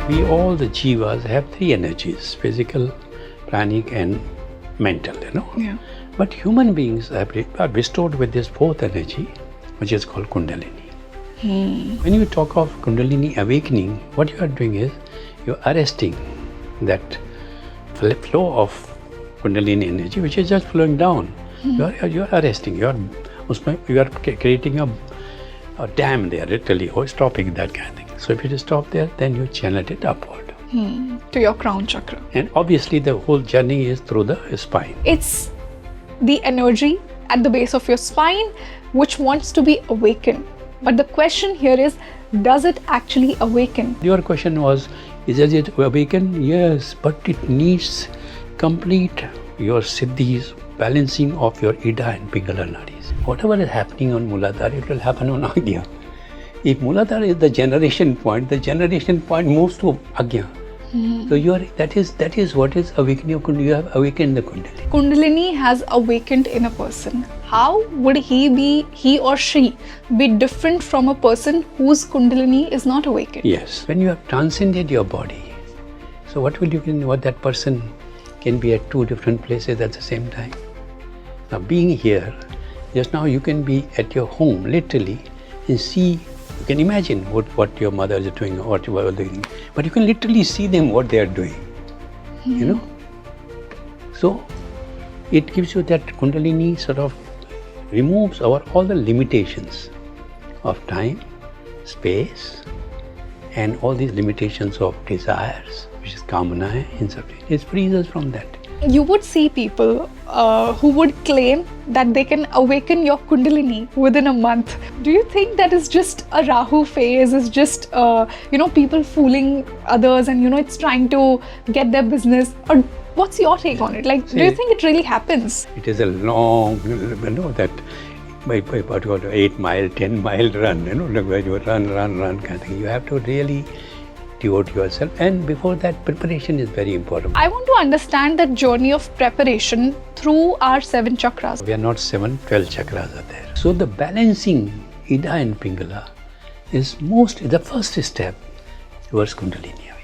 We all, the jivas, have three energies: physical, pranic and mental, Yeah. But human beings are bestowed with this fourth energy, which is called Kundalini. When you talk of Kundalini awakening, what you are doing is you're arresting that flow of Kundalini energy, which is just flowing down. You're arresting. You are creating a dam there, literally, or stopping that kind of thing. So if you just stop there, then you channel it upward. To your crown chakra. And obviously the whole journey is through the spine. It's the energy at the base of your spine which wants to be awakened. But the question here is, does it actually awaken? Your question was, does it awaken? Yes, but it needs complete your siddhis, balancing of your Ida and Pingala nadis. Whatever is happening on Muladhara, it will happen on Agya. If Muladhara is the generation point moves to Agya. So that is what is awakening of Kundalini. You have awakened the Kundalini. Kundalini has awakened in a person. How would he or she be different from a person whose Kundalini is not awakened? Yes, when you have transcended your body, so what that person can be at two different places at the same time. Now being here, just now you can be at your home literally and see. You can imagine what your mother is doing or what you are doing, but you can literally see them what they are doing. So it gives you that Kundalini sort of removes all the limitations of time, space, and all these limitations of desires, which is kamana, insufficient. It frees us from that. You would see people who would claim that they can awaken your Kundalini within a month. Do you think that is just a Rahu phase, is just people fooling others and it's trying to get their business? Or what's your take on it? Do you think it really happens? It is a long, that what you call 8-mile, 10-mile run, where you run kind of thing. You have to really devote yourself, and before that, preparation is very important. I want to understand that journey of preparation through our 7 chakras. We are not 7, 12 chakras are there. So the balancing Ida and Pingala is the first step towards Kundalini awakening.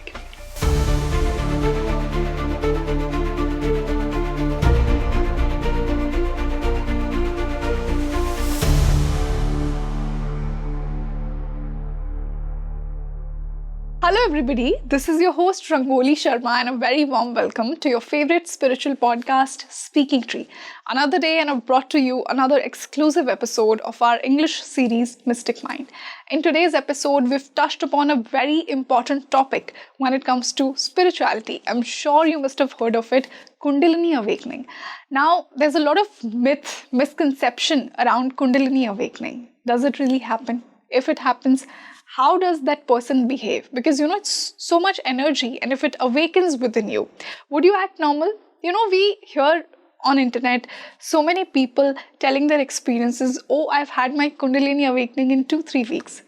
Hello everybody, this is your host Rangoli Sharma and a very warm welcome to your favorite spiritual podcast, Speaking Tree. Another day and I've brought to you another exclusive episode of our English series, Mystic Mind. In today's episode, we've touched upon a very important topic when it comes to spirituality. I'm sure you must have heard of it, Kundalini Awakening. Now, there's a lot of misconception around Kundalini Awakening. Does it really happen? If it happens, how does that person behave? Because it's so much energy, and if it awakens within you, would you act normal? We hear on internet so many people telling their experiences. Oh, I've had my Kundalini awakening in 2-3 weeks.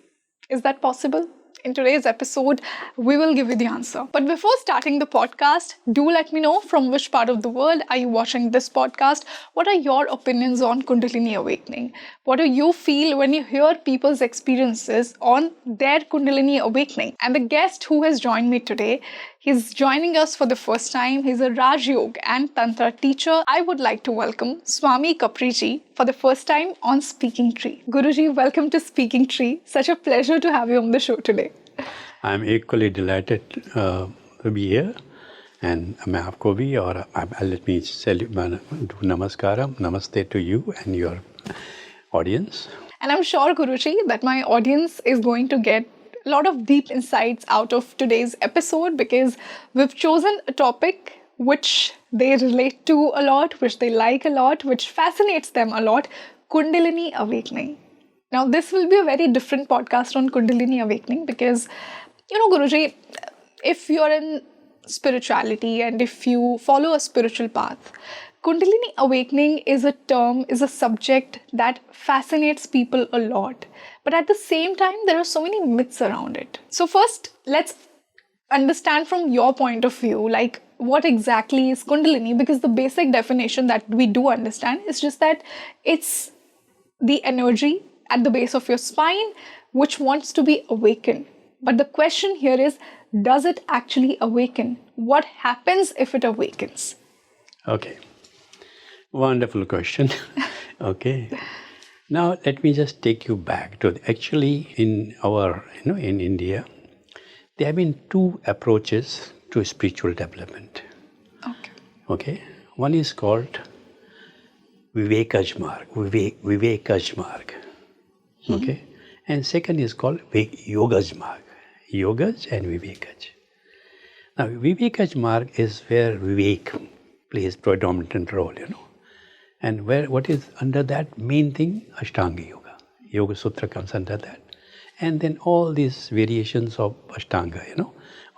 Is that possible? In today's episode, we will give you the answer. But before starting the podcast, do let me know from which part of the world are you watching this podcast. What are your opinions on Kundalini awakening? What do you feel when you hear people's experiences on their Kundalini awakening? And the guest who has joined me today, he's joining us for the first time. He's a Raj Yoga and Tantra teacher. I would like to welcome Swamiji Kapri ji for the first time on Speaking Tree. Guruji, welcome to Speaking Tree. Such a pleasure to have you on the show today. I'm equally delighted to be here, and मैं आपको भी और let me do namaste to you and your audience. And I'm sure, Guruji, that my audience is going to get a lot of deep insights out of today's episode, because we've chosen a topic which they relate to a lot, which they like a lot, which fascinates them a lot, Kundalini Awakening. Now, this will be a very different podcast on Kundalini Awakening because, Guruji, if you're in spirituality and if you follow a spiritual path, Kundalini Awakening is a subject that fascinates people a lot. But at the same time, there are so many myths around it. So first, let's understand from your point of view, what exactly is Kundalini? Because the basic definition that we do understand is just that it's the energy at the base of your spine which wants to be awakened. But the question here is, does it actually awaken? What happens if it awakens? Okay. Wonderful question. Okay. Now let me just take you back to actually in our, in India, there have been two approaches to spiritual development. Okay. Okay. One is called Vivekaj Marg. Okay. And second is called Yogaj Marg. Yogaj and Vivekaj. Now Vivekaj Marg is where Vivek plays predominant role, And what is under that main thing? Ashtanga Yoga. Yoga Sutra comes under that. And then all these variations of Ashtanga,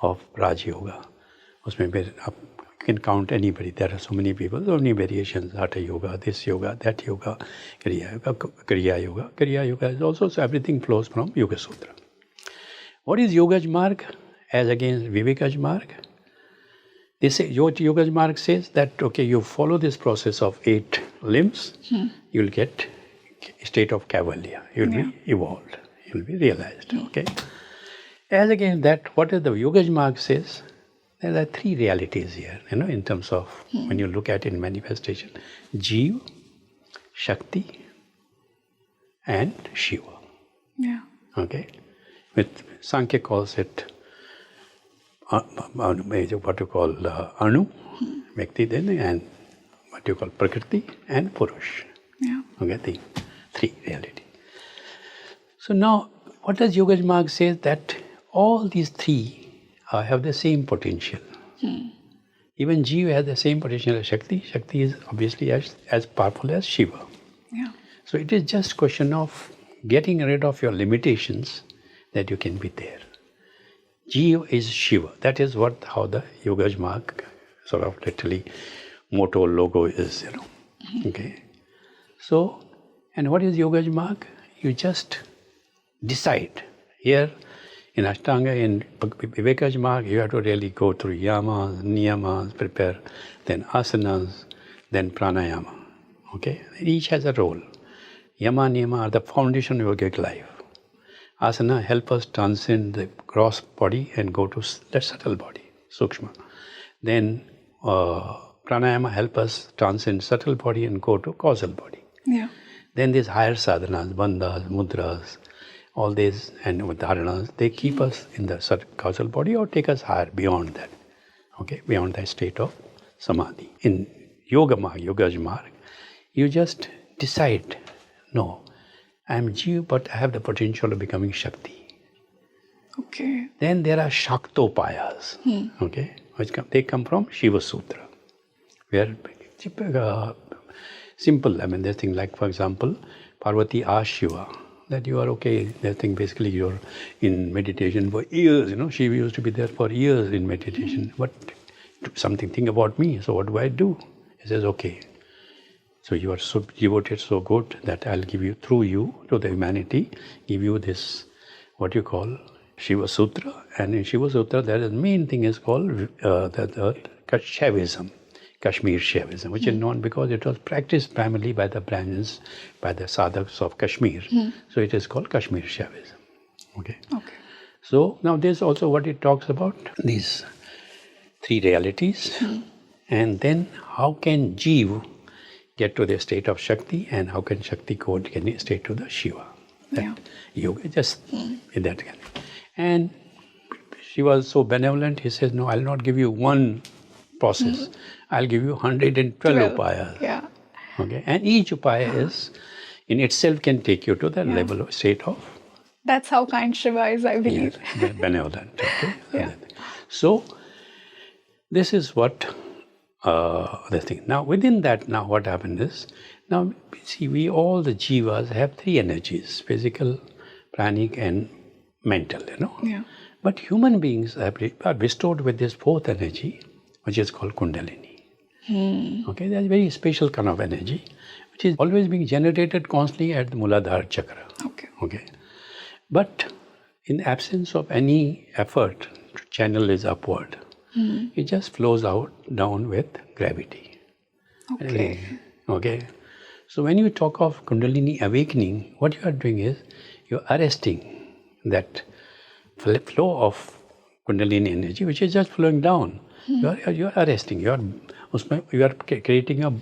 of Raj Yoga. You can count anybody. There are so many people, so many variations. Hatha Yoga, this yoga, that yoga, Kriya Yoga, Kriya Yoga. Kriya Yoga is also, so everything flows from Yoga Sutra. What is Yogaj Marg as against Vivekaj Marg? They say, Yoga Marg says that, okay, you follow this process of 8 limbs, you'll get a state of Kaivalya. You'll be evolved. You'll be realized, okay? As against that, what is the Yoga Marg says? There are 3 realities here, in terms of when you look at it in manifestation. Jeev, Shakti, and Shiva. Yeah. Okay? With Sankhya calls it what you call Anu, Vyakti then, and what you call Prakriti and Purush. Yeah. Okay, the 3 reality. So now, what does Yoga Marg say? That all these 3 have the same potential. Even Jeev has the same potential as Shakti. Shakti is obviously as powerful as Shiva. Yeah. So it is just question of getting rid of your limitations that you can be there. Jeev is Shiva. That is how the Yoga Marg sort of literally motto, logo is, Okay. So, and what is Yoga Marg? You just decide. Here in Ashtanga, in Vivekaj Marg, you have to really go through yamas, niyamas, prepare, then asanas, then pranayama. Okay? Each has a role. Yama, niyama are the foundation of yogic life. Asana help us transcend the gross body and go to the subtle body, sukshma. Then pranayama help us transcend subtle body and go to causal body. Yeah. Then these higher sadhanas, bandhas, mudras, all these and dharanas, they keep us in the causal body or take us higher beyond that. Okay, beyond that state of samadhi. In Yoga Marg, you just decide, no, I am Jeev, but I have the potential of becoming Shakti. Okay. Then there are Shaktopayas, okay, they come from Shiva Sutra, where simple, there's things like, for example, Parvati asked Shiva that you are okay. They think basically you're in meditation for years, Shiva used to be there for years in meditation. But think about me, so what do I do? He says, okay. So you are so devoted, so good that I'll give you, through you, to the humanity, give you this, what you call Shiva Sutra. And in Shiva Sutra, the main thing is called the Shaivism, Kashmir Shaivism, which is known because it was practiced primarily by the Brahmins, by the sadhaks of Kashmir. So it is called Kashmir Shaivism. Okay. So now there's also what it talks about, these 3 realities. And then how can Jeev get to the state of Shakti, and how can Shakti go straight to the Shiva? Yoga, just in that kind. And she was so benevolent, he says, no, I'll not give you one process. I'll give you 112 upayas. Yeah. Okay, and each upaya is, in itself, can take you to the level of state of. That's how kind Shiva is, I believe. Yes, benevolent. Okay. So, this is what the thing. Now, within that, what happened is, now see, we all the jivas have 3 energies: physical, pranic, and mental. Yeah. But human beings are bestowed with this 4th energy, which is called Kundalini. Okay, that's a very special kind of energy, which is always being generated constantly at the Muladhara Chakra. Okay. But in absence of any effort to channel it upward, it just flows down with gravity. Okay. So when you talk of Kundalini Awakening, what you are doing is you're arresting that flow of Kundalini energy, which is just flowing down. You are arresting. You are creating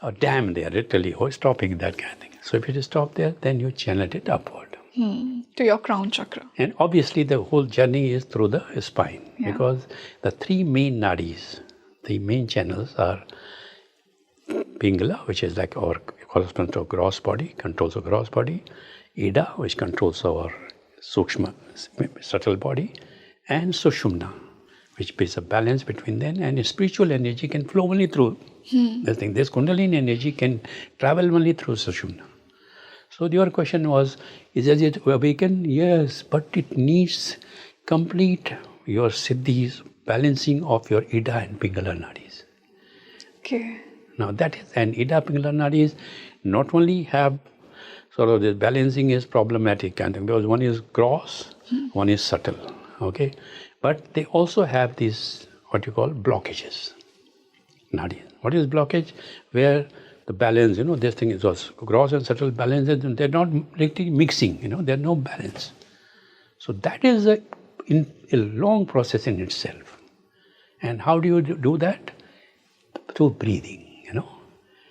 a dam there, literally, or stopping that kind of thing. So if you stop there, then you channel it upward. To your crown chakra. And obviously the whole journey is through the spine, because the three main nadis, the main channels are Pingala, which is like our corresponds to our gross body, controls our gross body, Ida, which controls our Sukshma, subtle body, and Sushumna, which is a balance between them, and spiritual energy can flow only through this thing. This Kundalini energy can travel only through Sushumna. So your question was, is it awaken? Yes, but it needs complete your siddhis, balancing of your Ida and Pingala nadis. Okay. Now that is, and Ida Pingala nadis not only have sort of this balancing is problematic kind of, because one is gross, one is subtle, okay? But they also have these, what you call blockages, nadis. What is blockage? Where the balance, this thing is also gross and subtle balances, and they're not really mixing, there's no balance. So that is a long process in itself. And how do you do that? Through breathing,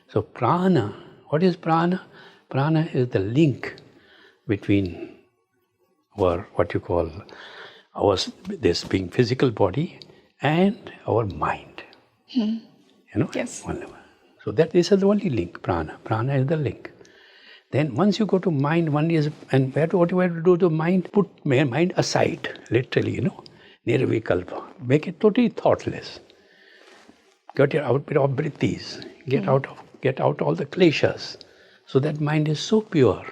So prana, what is prana? Prana is the link between our, what you call, this being physical body and our mind. Yes. One level. So this is the only link, prana. Prana is the link. Then once you go to mind, one is, and what you have to do to mind, put mind aside, literally, nirvikalpa. Make it totally thoughtless. Get out of vrittis, get out all the kleshas. So that mind is so pure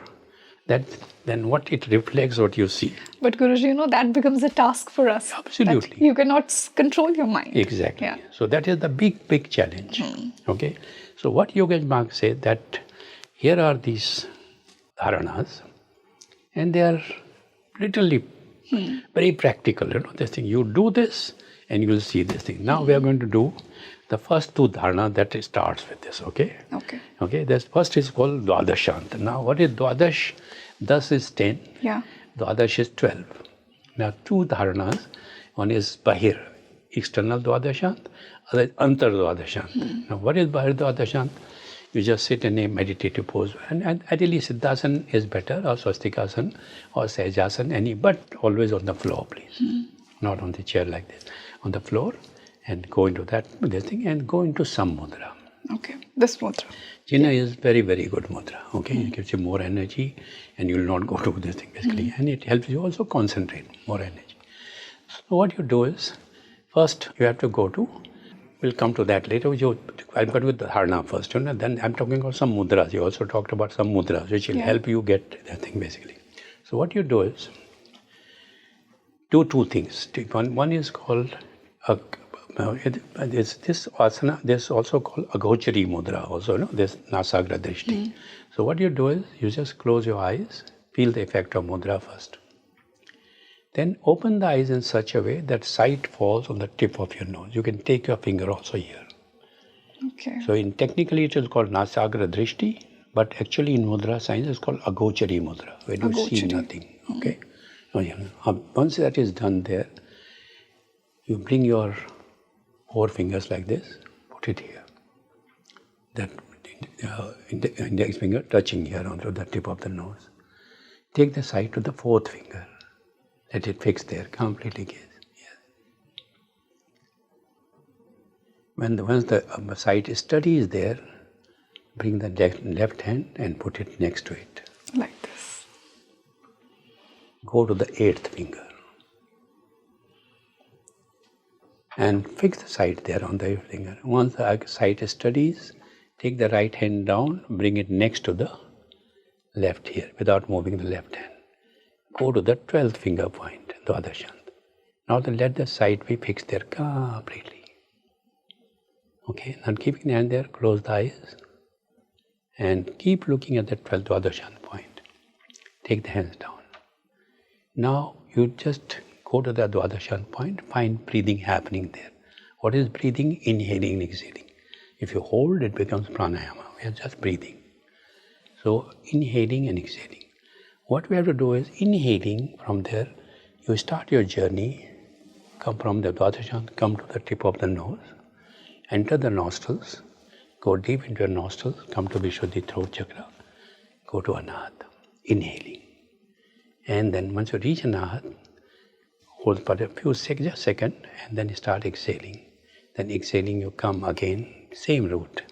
that then what it reflects, what you see. But Guruji, that becomes a task for us. Absolutely. That you cannot control your mind. Exactly. Yeah. So that is the big challenge. Okay. So what Yogesh Mark said, that here are these dharanas, and they are literally very practical. This thing, you do this and you will see this thing. Now we are going to do the first two dharana that starts with this, okay? Okay, this first is called Dwadashant. Now what is Dwadash? Das is 10. Yeah. Dwadash is 12. Now two dharanas, one is Bahir, external Dwadashant, other is Antar Dwadashant. Now what is Bahir Dwadashant? You just sit in a meditative pose, and ideally Siddhasana is better, or Swastikasana, or Sahajasana, but always on the floor, please. Not on the chair like this, on the floor, and go into this thing, and go into some mudra. Okay, this mudra. Jina is very, very good mudra, okay? It gives you more energy, and you will not go to this thing, basically. And it helps you also concentrate, more energy. So what you do is, first you have to go to, we'll come to that later. I'm going with the dharana first, then I'm talking about some mudras. You also talked about some mudras, which will help you get that thing, basically. So what you do is, do two things. One is called, this asana, this also called agochari mudra, also, this nasagra drishti. So what you do is, you just close your eyes, feel the effect of mudra first. Then open the eyes in such a way that sight falls on the tip of your nose. You can take your finger also here. Okay. So technically it is called nasagra drishti, but actually in mudra science it's called agochari mudra, where you see nothing. Okay. Once that is done there, you bring your 4 fingers like this, put it here. That index finger touching here onto the tip of the nose. Take the sight to the 4th finger. Let it fix there, completely gaze. Yes. Once the sight study is there, bring the left hand and put it next to it. Like this. Go to the 8th finger. And fix the sight there on the 8th finger. Once the sight studies, take the right hand down, bring it next to the left here, without moving the left hand. Go to the 12th finger point, Dwadashant. Now let the sight be fixed there completely. Okay, now keeping the hand there, close the eyes and keep looking at the 12th Dwadashant point. Take the hands down. Now you just go to the Dwadashant point, find breathing happening there. What is breathing? Inhaling and exhaling. If you hold, it becomes pranayama. We are just breathing. So inhaling and exhaling. What we have to do is, inhaling from there, you start your journey, come from the Dwadashan, come to the tip of the nose, enter the nostrils, go deep into your nostrils, come to Vishuddhi throat chakra, go to Anahata, inhaling. And then once you reach Anahata, hold for a few seconds, just a second, and then you start exhaling. Then exhaling, you come again, same route.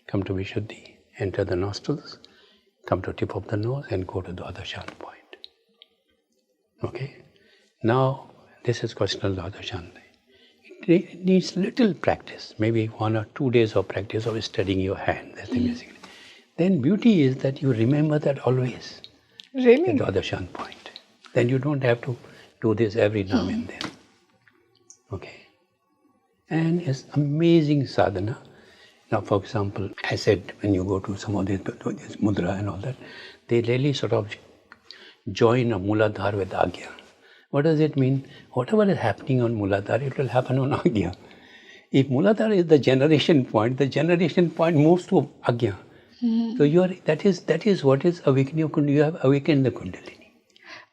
Come to Vishuddhi, enter the nostrils, come to tip of the nose and go to Dwadashan point. Okay? Now, this is Questional Dwadashan. It needs little practice, maybe 1 or 2 days of practice of studying your hand. That's the basically. Then beauty is that you remember that always. Really? The Dwadashan point. Then you don't have to do this every now and then. Okay? And it's amazing sadhana. Now, for example, I said when you go to some of this mudra and all that, they really sort of join a Muladhara with Agya. What does it mean? Whatever is happening on Muladhara, it will happen on Agya. If Muladhara is the generation point moves to Agya. So that is what is awakening of Kundalini. You have awakened the Kundalini.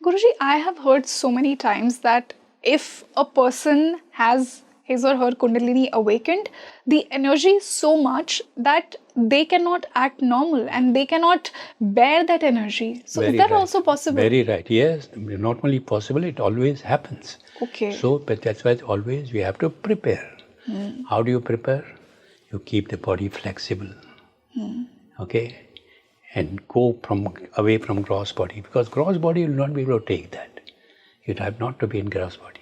Guruji, I have heard so many times that if a person has his or her Kundalini awakened, the energy is so much that they cannot act normal and they cannot bear that energy. So Very is that right. also possible? Very right. Yes, not only possible, it always happens. Okay. So, but that's why always we have to prepare. How do you prepare? You keep the body flexible. Okay? And go away from gross body, because gross body will not be able to take that. You have not to be in gross body.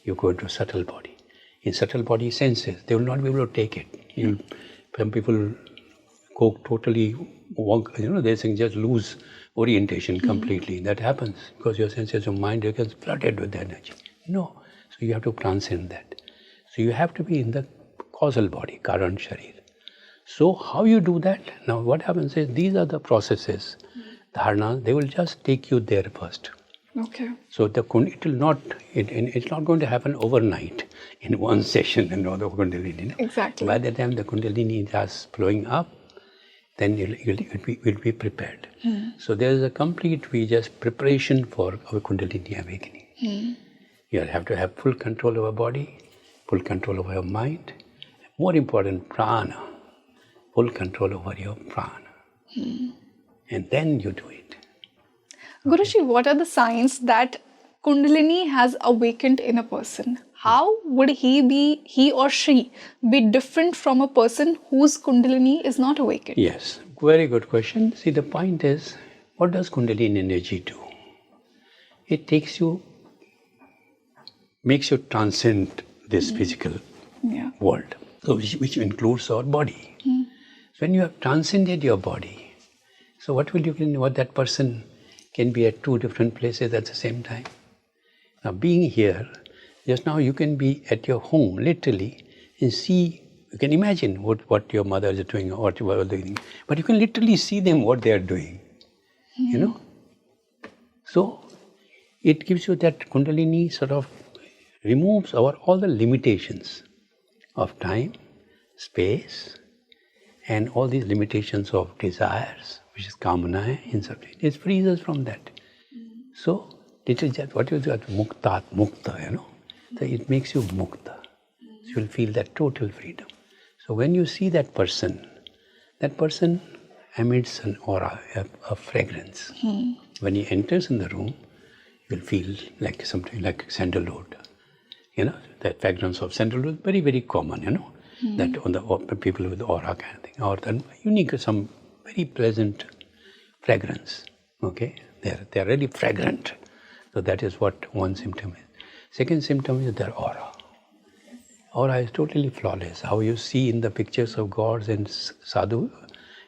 You go into subtle body. In subtle body senses, they will not be able to take it. Some people go totally, they think just lose orientation completely. That happens because your senses of mind gets flooded with energy. No. So you have to transcend that. So you have to be in the causal body, Karan Sharir. So how you do that? Now what happens is, these are the processes, dharana, they will just take you there first. Okay. So it's not going to happen overnight in one session and all the Kundalini. Exactly. By the time the Kundalini is flowing up, then you'll be prepared. So there is a complete preparation for our Kundalini awakening. You have to have full control over body, full control over your mind. More important, prana. Full control over your prana. And then you do it. Guruji, what are the signs that Kundalini has awakened in a person? How would he or she be different from a person whose Kundalini is not awakened? Yes, very good question. See, the point is, what does Kundalini energy do? It makes you transcend this physical world, so which includes our body. So when you have transcended your body, so what that person can be at 2 different places at the same time. Now being here, just now you can be at your home, literally, and see, you can imagine what your mother is doing or what you are doing, but you can literally see them, what they are doing, So it gives you that Kundalini sort of removes all the limitations of time, space, and all these limitations of desires, which is kamana, insufficient. It frees us from that. So it is just what you say, mukta, So it makes you mukta. So you'll feel that total freedom. So when you see that person emits an aura, a fragrance. When he enters in the room, you'll feel like something like sandalwood. That fragrance of sandalwood, very, very common, that on the people with aura kind of thing, or the unique, some very pleasant fragrance. Okay, they are really fragrant. So that is what one symptom is. Second symptom is their aura. Aura is totally flawless. How you see in the pictures of gods and sadhu,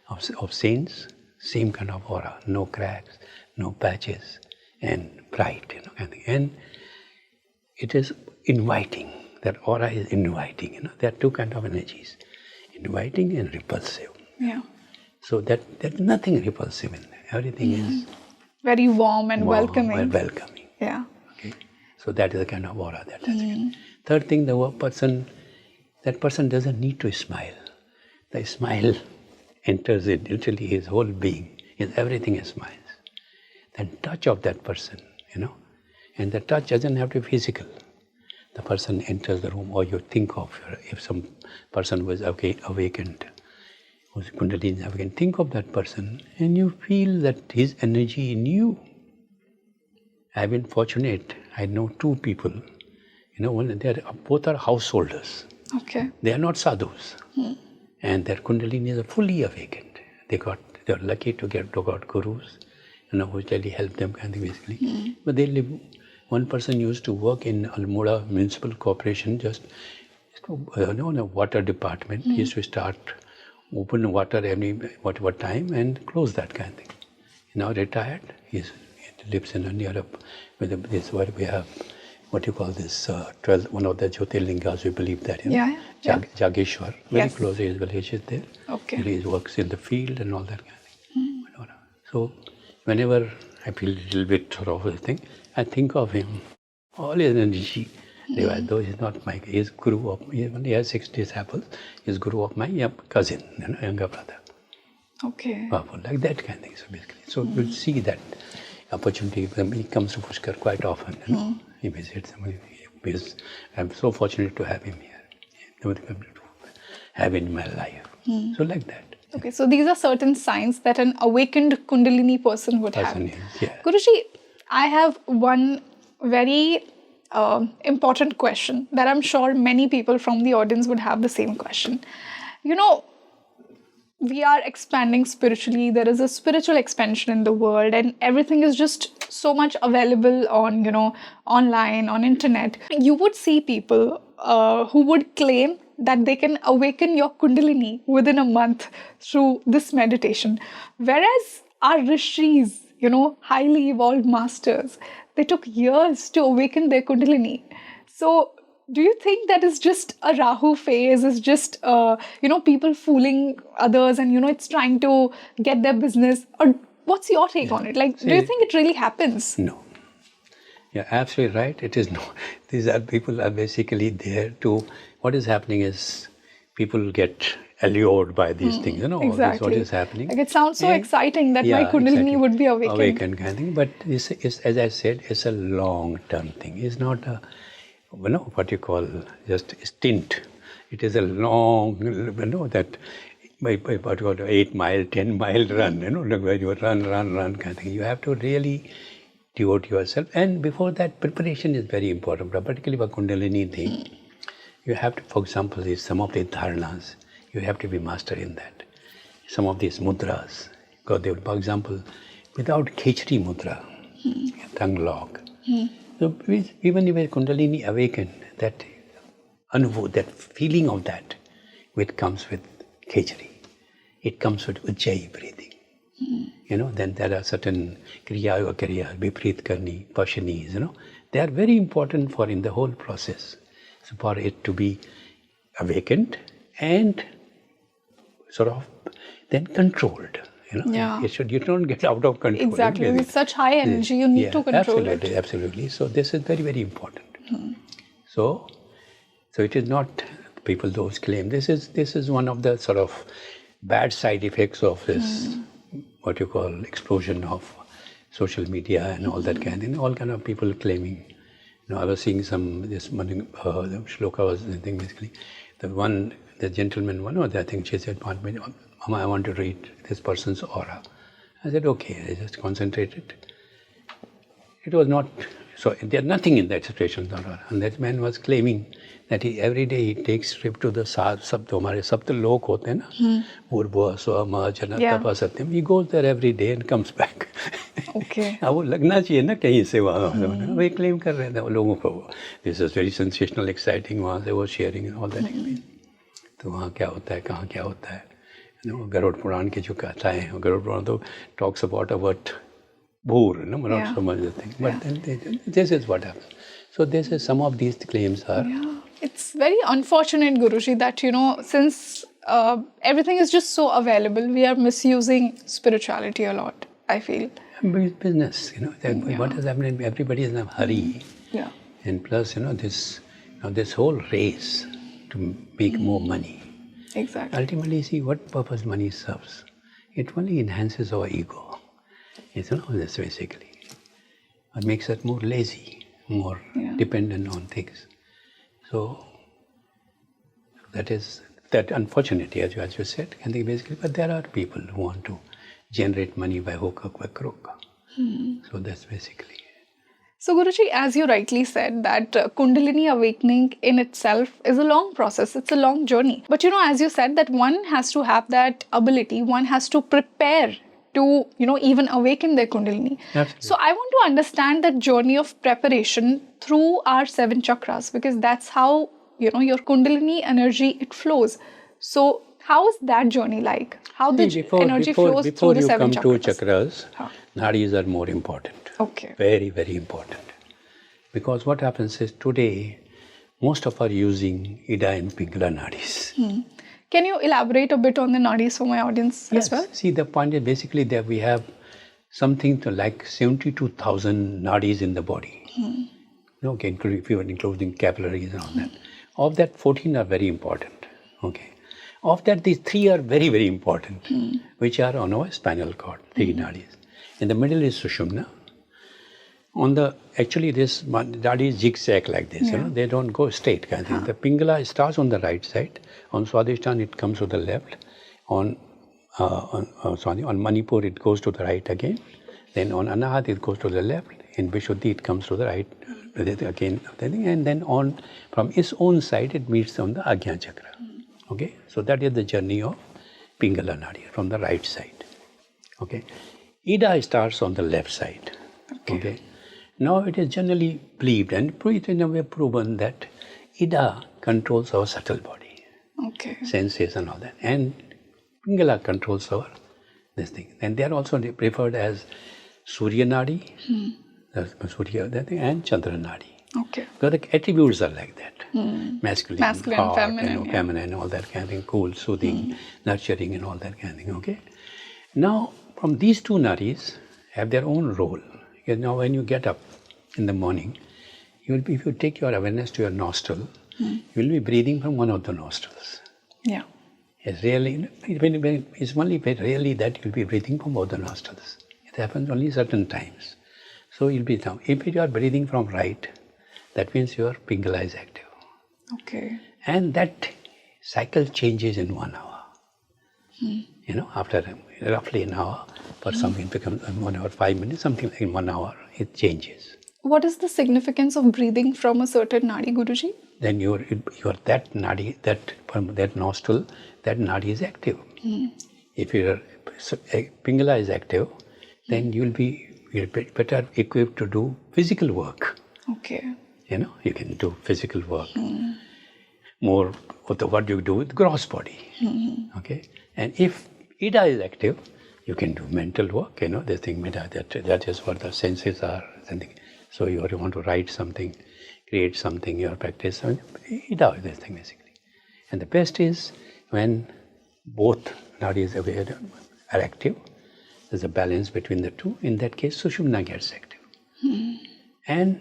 of saints, same kind of aura, no cracks, no patches, and bright, kind of thing. And it is inviting. That aura is inviting. There are 2 kinds of energies, inviting and repulsive. Yeah. So there's nothing repulsive in there. Everything is very warm and welcoming. Welcoming. Yeah. Okay. So that is the kind of aura that has. Third thing, that person doesn't need to smile. The smile enters in, literally his whole being, everything is smiles. The touch of that person, And the touch doesn't have to be physical. The person enters the room, or you think of, if some person was awakened, who's Kundalini awakened, think of that person and you feel that his energy in you. I've been fortunate, I know two people, both are householders. Okay. They are not sadhus. And their Kundalini is fully awakened. They're lucky to got gurus, who really help them kind of basically. But they live. One person used to work in Almora Municipal Corporation, just in the water department. He used to start open water every whatever time and close that kind of thing. Now retired. He lives in Europe. This what we have. What you call this? 12. One of the Jyotirlingas. We believe that. Jageshwar. Very close. His village is there. Okay. He works in the field and all that kind of thing. So whenever I feel a little bit sort of a thing, I think of him. All his energy. Though he's not my, he's guru of, he has 6 disciples. He's guru of my cousin, younger brother. Okay. Powerful, like that kind of thing. So basically, you'll see that opportunity. He comes to Pushkar quite often. He visits. I'm so fortunate to have him here. Have in my life. So like that. Okay, so these are certain signs that an awakened Kundalini person would have. Yeah. Guruji, I have one very important question that I'm sure many people from the audience would have the same question. We are expanding spiritually. There is a spiritual expansion in the world, and everything is just so much available on, online, on internet. You would see people who would claim that they can awaken your Kundalini within a month through this meditation. Whereas our rishis, highly evolved masters, they took years to awaken their Kundalini. So do you think that is just a Rahu phase, is just, people fooling others and, it's trying to get their business? Or what's your take on it? Do you think it really happens? No. You're absolutely right. It is not. These people are basically there to, what is happening is people get allured by these things, Exactly. This what is happening. It sounds so exciting that my Kundalini would be awakened. Awakened kind of thing. But this is, as I said, it's a long-term thing. It's not a, what you call just a stint. It is a long, that by what you call 8-mile, 10-mile run, where you run kind of thing. You have to really devote yourself. And before that, preparation is very important, particularly for Kundalini thing. You have to, for example, some of the dharanas, you have to be master in that. Some of these mudras, because they, for example, without khichdi mudra, tongue lock. So even if Kundalini awakened, that anubhav, that feeling of that, which comes with khichdi, it comes with ujjayi breathing. Then there are certain kriya, viprit karni, pashanis, they are very important for in the whole process. So for it to be awakened and sort of then controlled. You don't get out of control. Exactly. With such high energy, you need to control it. Absolutely. So this is very, very important. So it is not people those claim. This is one of the sort of bad side effects of this, what you call explosion of social media and all that kind of thing. All kind of people claiming. I was seeing this shloka was the thing basically. The gentleman, I think she said, Mama, I want to read this person's aura. I said, okay, I just concentrated. It was not, so there's nothing in that situation. And that man was claiming that every day he takes trip to the Hamare Sapta Lok hote na, Purva, Swama, Jana, Tapa, Satyam. He goes there every day and comes back. Okay. वो लगना चाहिए ना कहीं से वहाँ वो claim कर रहे थे वो लोगों को this is very sensational exciting वहाँ से वो sharing and all that तो वहाँ क्या होता है कहाँ क्या होता है गरुड़ पुराण की जो कथाएं हैं गरुड़ पुराण तो talks about bhoor not so much the thing but then this is what happens so this is some of these claims are it's very unfortunate Guruji that since everything is just so available we are misusing spirituality a lot I feel business, what is happening, everybody is in a hurry. Yeah. And plus, this whole race to make more money. Exactly. Ultimately, see what purpose money serves. It only enhances our ego. This basically. It makes us more lazy. more dependent on things. So that is that, unfortunately, as you said, I think basically, but there are people who want to generate money by hook or by crook. So that's basically. So Guruji, as you rightly said, that Kundalini awakening in itself is a long process. It's a long journey. But as you said, that one has to have that ability. One has to prepare to, even awaken their Kundalini. Absolutely. So I want to understand that journey of preparation through our 7 chakras, because that's how, your Kundalini energy, it flows. So how is that journey like? How the energy flows through the 7 chakras? Before you come to chakras, nadis are more important. Okay. Very, very important. Because what happens is today, most of are using Ida and Pingala nadis. Can you elaborate a bit on the nadis for my audience as well? See, the point is basically that we have something to like 72,000 nadis in the body. Okay, including capillaries and all that. Of that, 14 are very important. Okay. Of that, these 3 are very, very important, which are on our spinal cord, 3 nadis. In the middle is Sushumna. Actually this nadi is zigzag like this, they don't go straight kind of thing. The Pingala starts on the right side. On Swadhisthana it comes to the left. On Manipur it goes to the right again. Then on Anahat it goes to the left. In Vishuddhi it comes to the right again. And then on from its own side it meets on the Ajna Chakra. Okay, so that is the journey of Pingala nadi from the right side. Okay, Ida starts on the left side. Okay. Now it is generally believed and in a way proven that Ida controls our subtle body, senses and all that, and Pingala controls our this thing. And they are also referred as Surya Nadi, and Chandra Nadi. Okay. Because the attributes are like that. Masculine, hot, feminine, all that kind of thing, cool, soothing, nurturing and all that kind of thing. Okay. Now from these 2 nadis have their own role. Now when you get up in the morning, if you take your awareness to your nostril, you will be breathing from one of the nostrils. Yeah. It's only very rarely that you'll be breathing from both the nostrils. It happens only certain times. So you'll be down. If you are breathing from right, that means your Pingala is active. Okay. And that cycle changes in 1 hour. After roughly an hour, for some it becomes 1 hour, 5 minutes, something like in 1 hour, it changes. What is the significance of breathing from a certain nadi, Guruji? Then your that nadi, from that nostril, that nadi is active. If your Pingala is active, then you'll be better equipped to do physical work. Okay. You can do physical work. More of what you do with gross body. Okay. And if Ida is active, you can do mental work, this thing, that is what the senses are. So you want to write something, create something, your practice, Ida is this thing basically. And the best is when both nadis are active, there's a balance between the 2. In that case, Sushumna gets active. And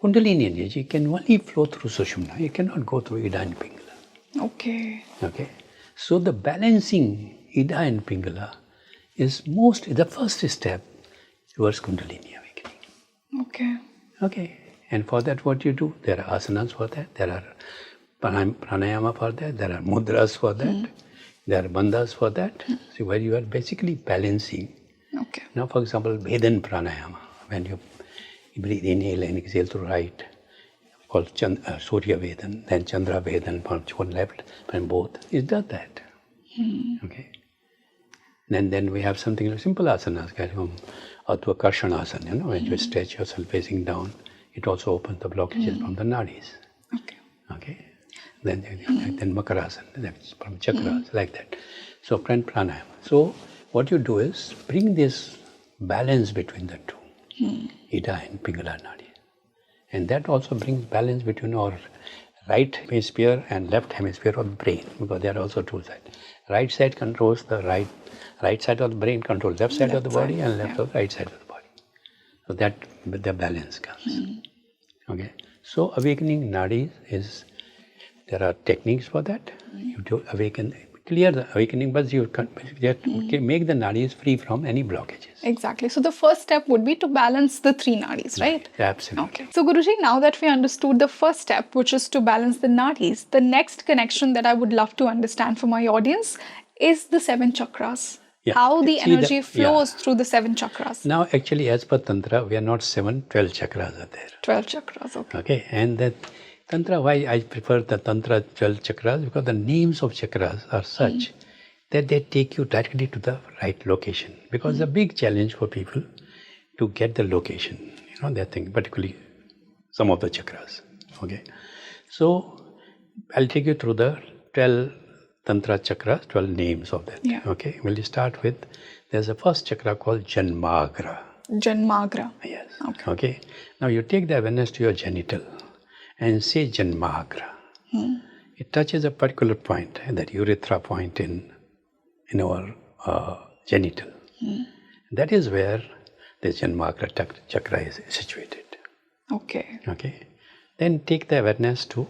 Kundalini energy can only flow through Sushumna. It cannot go through Ida and Pingala. Okay. Okay. So the balancing Ida and Pingala is the first step towards Kundalini awakening. Okay. And for that what you do? There are asanas for that. There are pranayama for that. There are mudras for that. There are bandhas for that. So where you are basically balancing. Okay. Now for example, Vedan pranayama, when you breathe, inhale and exhale through right, called Surya Vedan, then Chandra Vedan from left, from both. It does that. Okay. And then we have something like simple asanas, Adva Karshanasana, when you stretch yourself facing down, it also opens the blockages from the nadis. Okay. Then Makarasana, that's from chakras, like that. So pranayama. So what you do is bring this balance between the 2, Ida and Pingala nadi. And that also brings balance between our right hemisphere and left hemisphere of the brain, because there are also 2 sides. Right side controls the right side of the brain controls left side of the body, and left of right side of the body. So that the balance comes. Okay. So awakening nadis there are techniques for that. You do awaken clear the awakening, but you make the nadis free from any blockages. Exactly. So the first step would be to balance the 3 nadis, right? Absolutely. Okay. So Guruji, now that we understood the first step, which is to balance the nadis, the next connection that I would love to understand for my audience is the 7 chakras. Yeah. How the energy flows through the 7 chakras. Now, actually, as per Tantra, we are not 7, 12 chakras are there. 12 chakras, okay. Okay, and that Tantra, why I prefer the Tantra 12 chakras, because the names of chakras are such that they take you directly to the right location. Because the big challenge for people to get the location, they think, particularly some of the chakras. Okay, so I'll take you through the 12 Tantra chakras, 12 names of that. Yeah. Okay, we'll start with, there's a first chakra called Janmagra. Janmagra. Yes. Okay. Now you take the awareness to your genital and say Janmagra. It touches a particular point, that urethra point in our genital. That is where the Janmagra chakra is situated. Okay. Okay. Then take the awareness to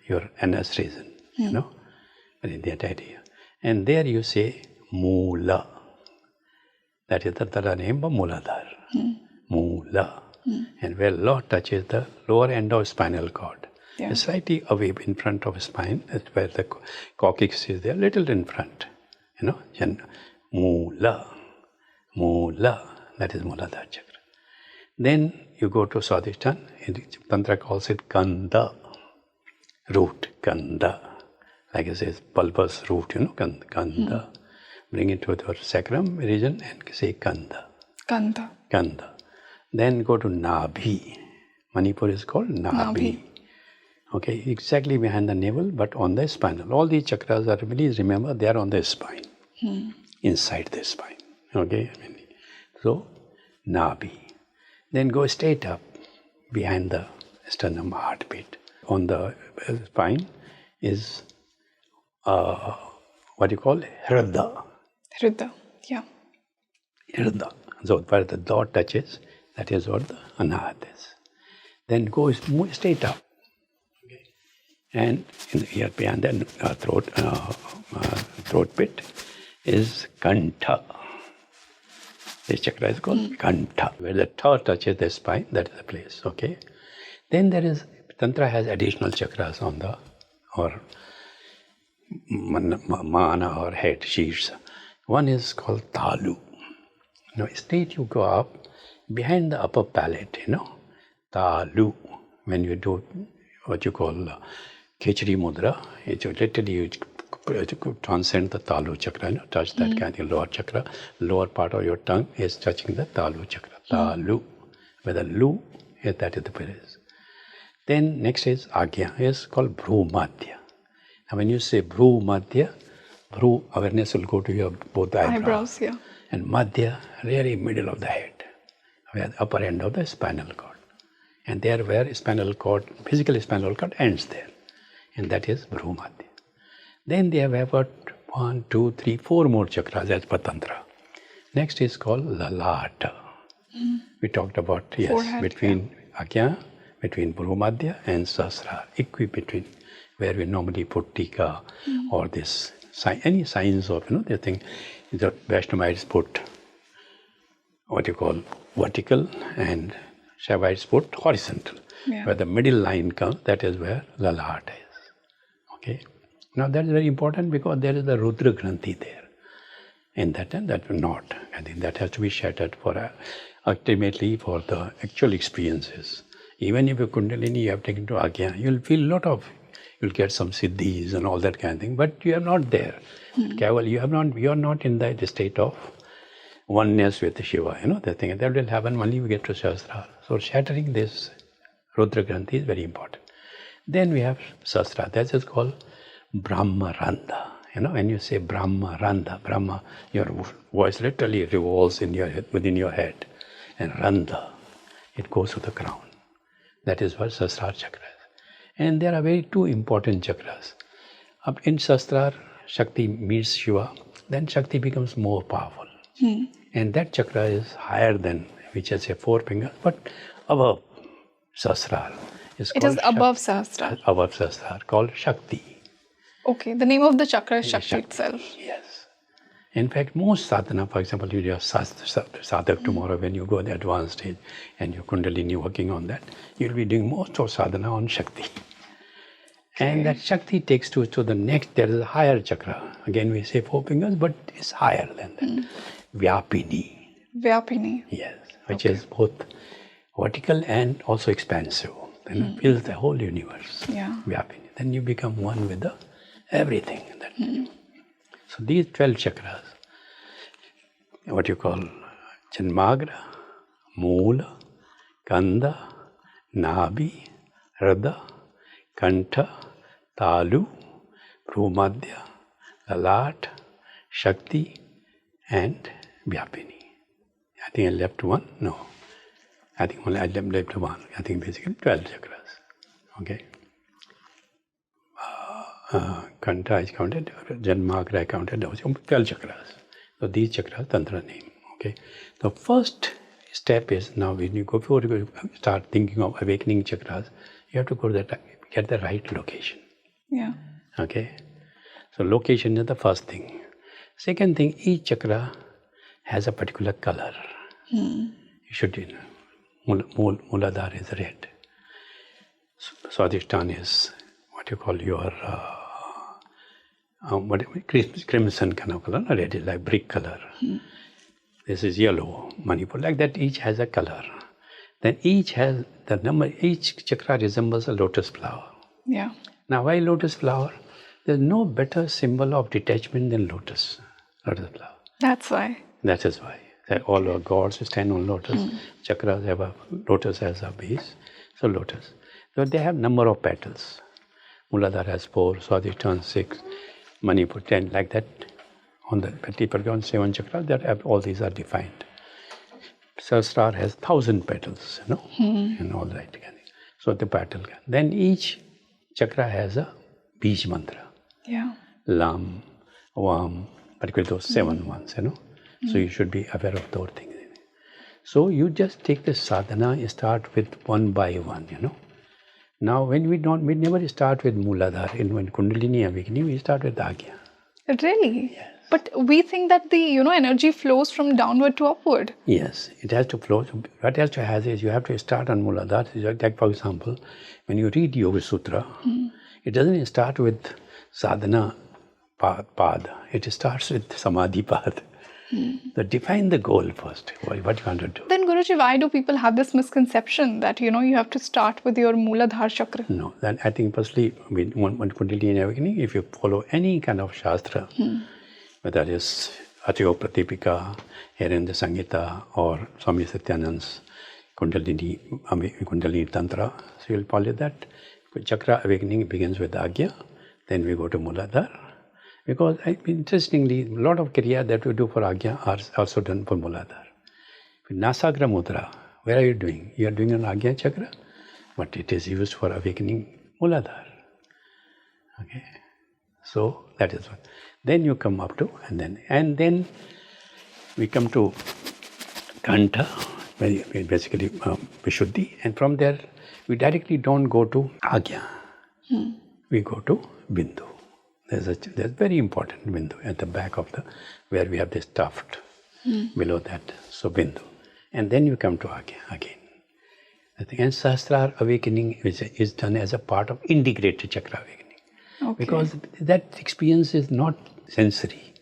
your anus region, in that idea. And there you say Mula. That is the Tara name of Muladhara. Mula. And where law touches the lower end of spinal cord. Yeah. It's slightly away in front of spine, that's where the coccyx is there, little in front. Mula. Mula. That is Muladhara chakra. Then you go to Swadhisthana, Tantra calls it Kanda. Root, Kanda. Like it says, bulbous root, Kanda. Bring it to the sacrum region and say Kanda. Kanda. Kanda. Then go to Nabhi. Manipur is called Nabhi. Okay, exactly behind the navel, but on the spinal. All these chakras are, please remember, they are on the spine. Inside the spine. Okay, so Nabhi. Then go straight up behind the sternum heartbeat. On the spine is what you call Hrida. Hrida, yeah. Hrida. So where the dot touches, that is what the Anahat is. Then go straight up. Okay. And here behind the throat pit is Kantha. This chakra is called Kantha. Where the tha touches the spine, that is the place. Okay. Then there is, Tantra has additional chakras on the, or mana or head, sheaths. One is called Talu. Now, straight you go up behind the upper palate, Talu. When you do what you call Khechari Mudra, it literally you transcend the Talu chakra, touch that kind of lower chakra. Lower part of your tongue is touching the Talu chakra. Talu. Where the Lu is, that is the place. Then next is Agya, is called Bhru Madhya. Now when you say Bhru Madhya, Bhru awareness will go to your both the eyebrows. Yeah. And Madhya, really middle of the head, where the upper end of the spinal cord. And there where spinal cord, physical spinal cord ends there. And that is Bhru Madhya. Then they have got 1, 2, 3, 4 more chakras as per Tantra. Next is called Lalata. We talked about, Forehead, between Agya, between Bhumadhya and Sahasrara, between where we normally put tika or this, any signs of, they think the Vaishnavites put what you call vertical and Shaivites put horizontal. Yeah. Where the middle line comes, that is where Lalata is. Okay. Now that is very important because there is the Rudra Granthi there. In that and that knot. I think that has to be shattered for ultimately for the actual experiences. Even if you Kundalini you have taken to Agya, you'll feel you'll get some siddhis and all that kind of thing, but you are not there. Keval, you are not in the state of oneness with Shiva, that thing. That will happen only we get to Sahasrara. So shattering this Rudra Granthi is very important. Then we have Sahasrara, that is called Brahmarandha. When you say Brahmarandha, Brahma, your voice literally revolves in your head, within your head. And Randha, it goes to the crown. That is what Sahasrara chakra is. And there are very two important chakras. Up in Sahasrara, Shakti meets Shiva, then Shakti becomes more powerful. And that chakra is higher than, which has 4 fingers, but above Sahasrara. It is above Sahasrara. Above Sahasrara, called Shakti. Okay, the name of the chakra is Shakti Shakti. itself. Yes. In fact, most sadhana, for example, you do your sadhak tomorrow when you go the advanced stage and your Kundalini working on that, you'll be doing most of sadhana on Shakti. And that Shakti takes to the next, there is a higher chakra. Again, we say 4 fingers, but it's higher than that. Vyapini. Vyapini. Yes, which is both vertical and also expansive. Then it fills the whole universe. Yeah. Vyapini. Then you become one with everything. So these 12 chakras, what you call Janmagra, Moola, Kanda, Nabhi, Hridaya, Kantha, Talu, Bhumadhya, Lalat, Shakti, and Vyapini. I think I left one. No. I think only I left one. I think basically 12 chakras. Okay. Kantha is counted, Janmagra I counted, 12 chakras. So these chakras, Tantra name. Okay. The first step is now when you go before you start thinking of awakening chakras, you have to go to get the right location. Yeah. Okay. So location is the first thing. Second thing, each chakra has a particular color. You should, Mooladhara is red. Swadhisthana is what you call your crimson kind of color, not red, is like brick color. This is yellow, Manipur. Like that, each has a color. Then each has the number. Each chakra resembles a lotus flower. Yeah. Now, why lotus flower? There's no better symbol of detachment than lotus flower. That's why. That is why. All our gods stand on lotus. Chakras have a lotus as a base. So lotus. So they have number of petals. Mooladhara has 4, Swadhisthana 6, Manipur 10, like that. On the on 7 chakras, that have, all these are defined. Sahasrara has 1,000 petals, and all that. So the petal. Then each chakra has a Bij mantra. Yeah. Lam, Vam, particularly those 7 ones, So you should be aware of those things. So you just take the sadhana and start with one by one, Now when we never start with Mooladhara. In Kundalini Awakening, we start with Agya. Really? Yes. But we think that the energy flows from downward to upward. Yes, it has to flow. So what has to happen is you have to start on Mooladhara. Like for example, when you read Yoga Sutra, it doesn't start with sadhana path. It starts with samadhi path. So define the goal first, what you want to do. Then Guruji, why do people have this misconception that, you have to start with your Mooladhara chakra? No, then I think personally, when Kundalini Awakening, if you follow any kind of Shastra, whether it is Atyo Pratipika, Herendra Sangita, or Swami Satyanand's Kundalini Tantra, so you'll follow that. Chakra Awakening begins with Agya, then we go to Mooladhara. Because interestingly, a lot of kriya that we do for Agya are also done for Mooladhara. Nasagra Mudra, where are you doing? You are doing an Agya chakra, but it is used for awakening Mooladhara. Okay, so that is what. Then you come up to, and then we come to Kantha, basically Vishuddhi, and from there we directly don't go to Agya. We go to Bindu. There's very important Bindu at the back of where we have this tuft below that. So Bindu. And then you come to Agya again. And Sahasrara awakening is done as a part of integrated chakra awakening. Okay. Because that experience is not sensory.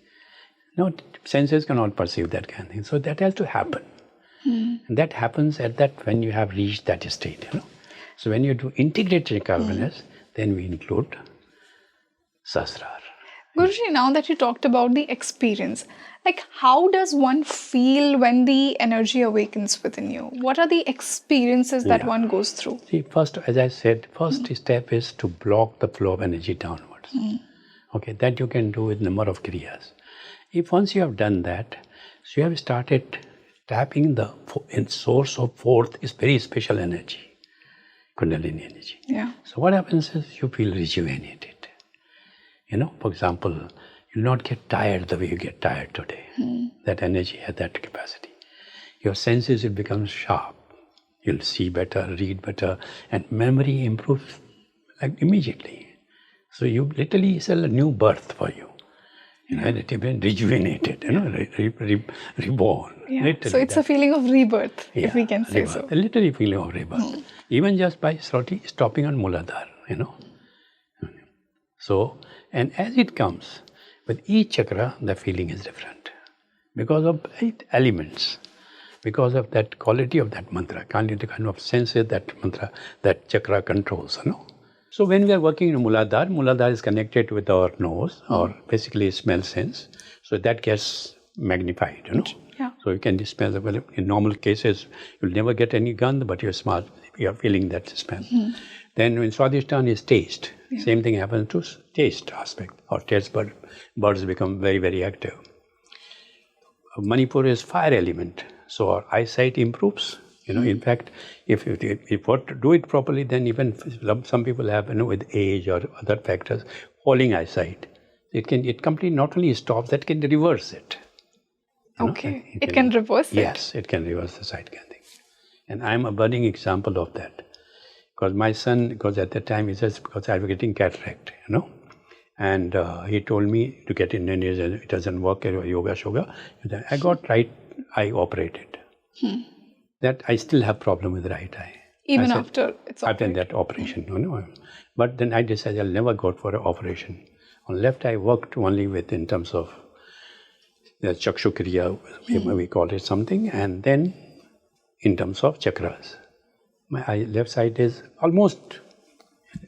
Senses cannot perceive that kind of thing. So that has to happen. And that happens when you have reached that state. So when you do integrated chakra awareness, then we include Sahasrara. Guruji, now that you talked about the experience, how does one feel when the energy awakens within you? What are the experiences that one goes through? See, first, as I said, first step is to block the flow of energy downwards. Okay, that you can do with number of kriyas. If once you have done that, so you have started tapping the source of fourth is very special energy, Kundalini energy. Yeah. So what happens is you feel rejuvenated. For example, you'll not get tired the way you get tired today. That energy has that capacity. Your senses will become sharp. You'll see better, read better, and memory improves immediately. So you literally it's a new birth for you. And it has been rejuvenated, reborn. Yeah. Literally So it's a feeling of rebirth, if we can say rebirth. so. A literally feeling of rebirth. Even just by stopping on Muladhara, So, and as it comes, with each chakra, the feeling is different. Because of 8 elements. Because of that quality of that mantra, kind of senses that mantra, that chakra controls, So when we are working in Muladhara is connected with our nose, or basically smell sense. So that gets magnified, Yeah. So you can smell, well, in normal cases, you'll never get any gandh, but you're feeling that smell. Then in Swadhisthana is taste. Same thing happens to taste aspect, or taste buds become very, very active. Manipur is fire element, so our eyesight improves. In fact, if you do it properly, then even some people have, with age or other factors, falling eyesight. It completely not only stops, that can reverse it. Okay, it can reverse it? Yes, it can reverse the sight thing. And I'm a budding example of that. Because my son, because at that time he says, because I was getting cataract, and he told me to get in, and it doesn't work, yoga. I got right eye operated. That I still have problem with right eye. Even after it's operated? After that operation, But then I decided I'll never go for an operation. On left eye worked only with, in terms of the Chakshu Kriya, we call it something, and then in terms of chakras. My left side is almost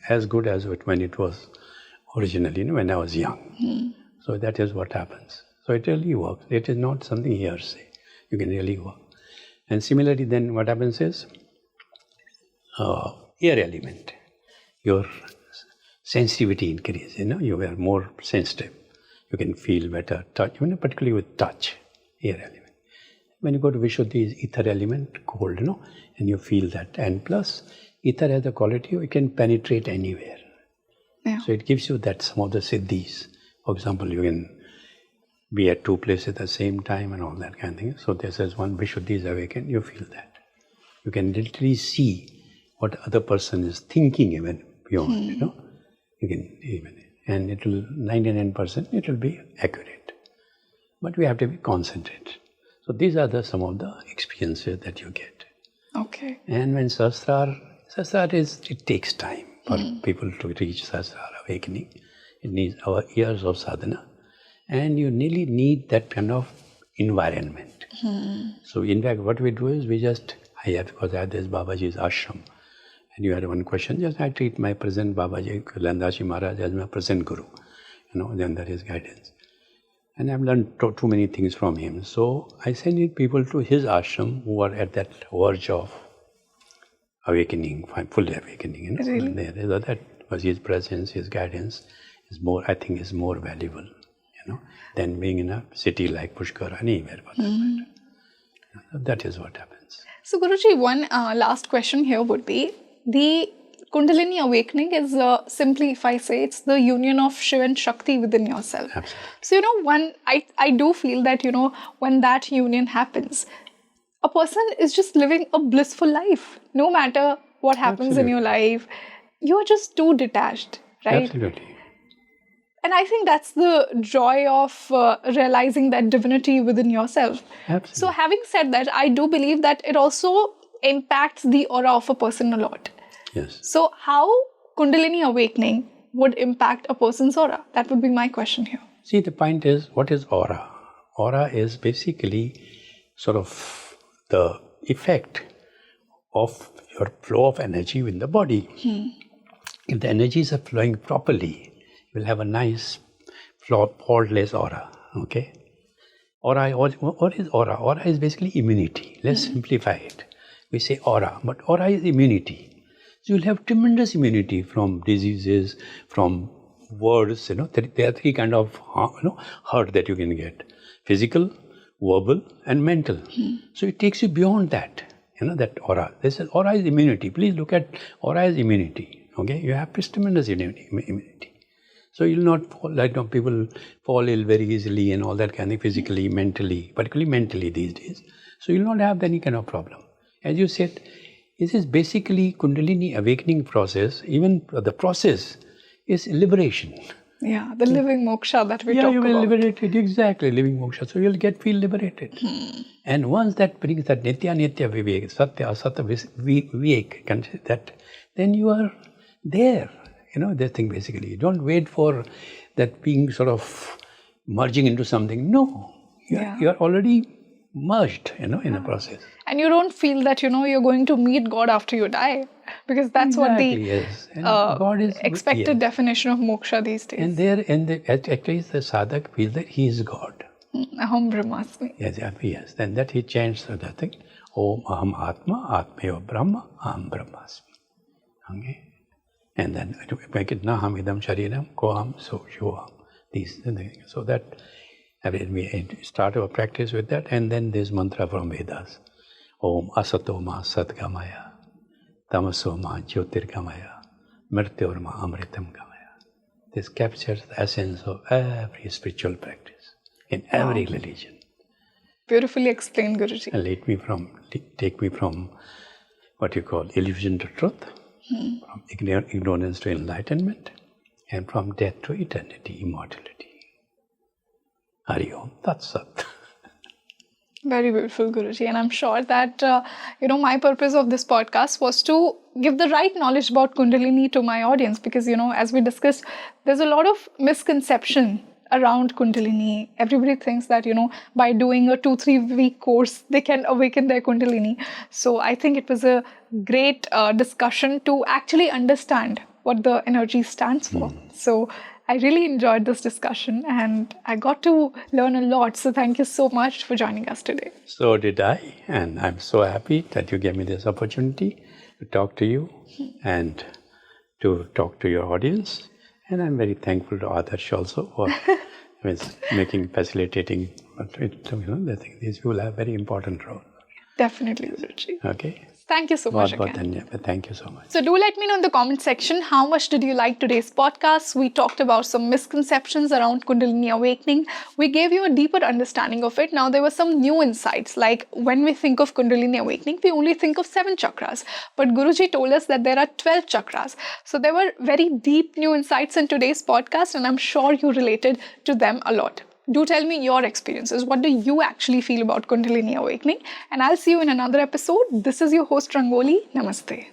as good as when it was originally, when I was young. So that is what happens. So it really works. It is not something hearsay. You can really work. And similarly, then what happens is, air element, your sensitivity increases, you are more sensitive. You can feel better, touch, particularly with touch, air element. When you go to Vishuddhi, is ether element, cold, and you feel that. And plus, ether has the quality, you can penetrate anywhere. Yeah. So it gives you that some of the siddhis. For example, you can be at 2 places at the same time and all that kind of thing. So this is one Vishuddhi is awakened, you feel that. You can literally see what other person is thinking even beyond, You can even, and it will, 99%, it will be accurate. But we have to be concentrated. So these are some of the experiences that you get. Okay. And when it takes time for people to reach Sahasrara awakening. It needs our years of sadhana. And you really need that kind of environment. So in fact, what we do is because I had this Babaji's ashram. And you had one question, just I treat my present Babaji, Landashi Maharaj, as my present Guru. Then that is guidance. And I've learned too many things from him. So I send in people to his ashram who are at that verge of awakening, full awakening. Really? That was his presence, his guidance is more, I think, is more valuable, than being in a city like Pushkar or anywhere for that matter. That is what happens. So Guruji, one last question here would be, the Kundalini Awakening is simply, if I say, it's the union of Shiva and Shakti within yourself. Absolutely. So, I do feel that, when that union happens, a person is just living a blissful life. No matter what happens in your life, you are just too detached, right? Absolutely. And I think that's the joy of realizing that divinity within yourself. Absolutely. So having said that, I do believe that it also impacts the aura of a person a lot. Yes. So how Kundalini Awakening would impact a person's aura? That would be my question here. See, the point is, what is aura? Aura is basically sort of the effect of your flow of energy in the body. If the energies are flowing properly, you will have a nice, faultless aura. Okay? What is aura? Aura is basically immunity. Let's simplify it. We say aura, but aura is immunity. So you'll have tremendous immunity from diseases, from words. There are 3 kinds of hurt that you can get: physical, verbal, and mental. So it takes you beyond that. That aura. This is aura is immunity. Please look at aura as immunity. Okay, you have tremendous immunity. So you'll not fall, people fall ill very easily and all that kind of physically, mentally, particularly mentally these days. So you'll not have any kind of problem. As you said, this is basically Kundalini awakening process. Even the process is liberation. Yeah, the living moksha that we talk about. Yeah, you will liberate it, exactly, living moksha. So you'll feel liberated. And once that brings that nitya vivek, satya asatya vivek, that, then you are there. This thing basically. You don't wait for that being sort of merging into something. No, you are already merged, in a process. And you don't feel that, you're going to meet God after you die. Because that's what the God is, expected definition of moksha these days. And actually the sadhak feels that he is God. Aham brahmasmi. Yes. Then that he chants that thing. Om aham atma, atmeo brahma, aham brahmasmi. Okay? And then make it naham idam shariram, koham so shuvam. These things. So that we start our practice with that, and then there's mantra from Vedas. Om asatoma satgamaya, tamasoma jyotirgamaya, mrityorma amritam gamaya. This captures the essence of every spiritual practice in every religion. Beautifully explained, Guruji. And take me from what you call illusion to truth, from ignorance to enlightenment, and from death to eternity, immortality. Hari Om Tat Sat. Very beautiful, Guruji. And I'm sure that, my purpose of this podcast was to give the right knowledge about Kundalini to my audience. Because, as we discussed, there's a lot of misconception around Kundalini. Everybody thinks that, by doing a 2-3 week course, they can awaken their Kundalini. So I think it was a great discussion to actually understand what the energy stands for. So I really enjoyed this discussion and I got to learn a lot. So thank you so much for joining us today. So did I. And I'm so happy that you gave me this opportunity to talk to you and to talk to your audience. And I'm very thankful to Adarsh also for facilitating. These people have a very important role. Definitely, Guruji. Okay. Thank you so much again. Thank you so much. So do let me know in the comment section how much did you like today's podcast. We talked about some misconceptions around Kundalini Awakening. We gave you a deeper understanding of it. Now there were some new insights, like when we think of Kundalini Awakening, we only think of 7 chakras. But Guruji told us that there are 12 chakras. So there were very deep new insights in today's podcast and I'm sure you related to them a lot. Do tell me your experiences. What do you actually feel about Kundalini Awakening? And I'll see you in another episode. This is your host Rangoli. Namaste.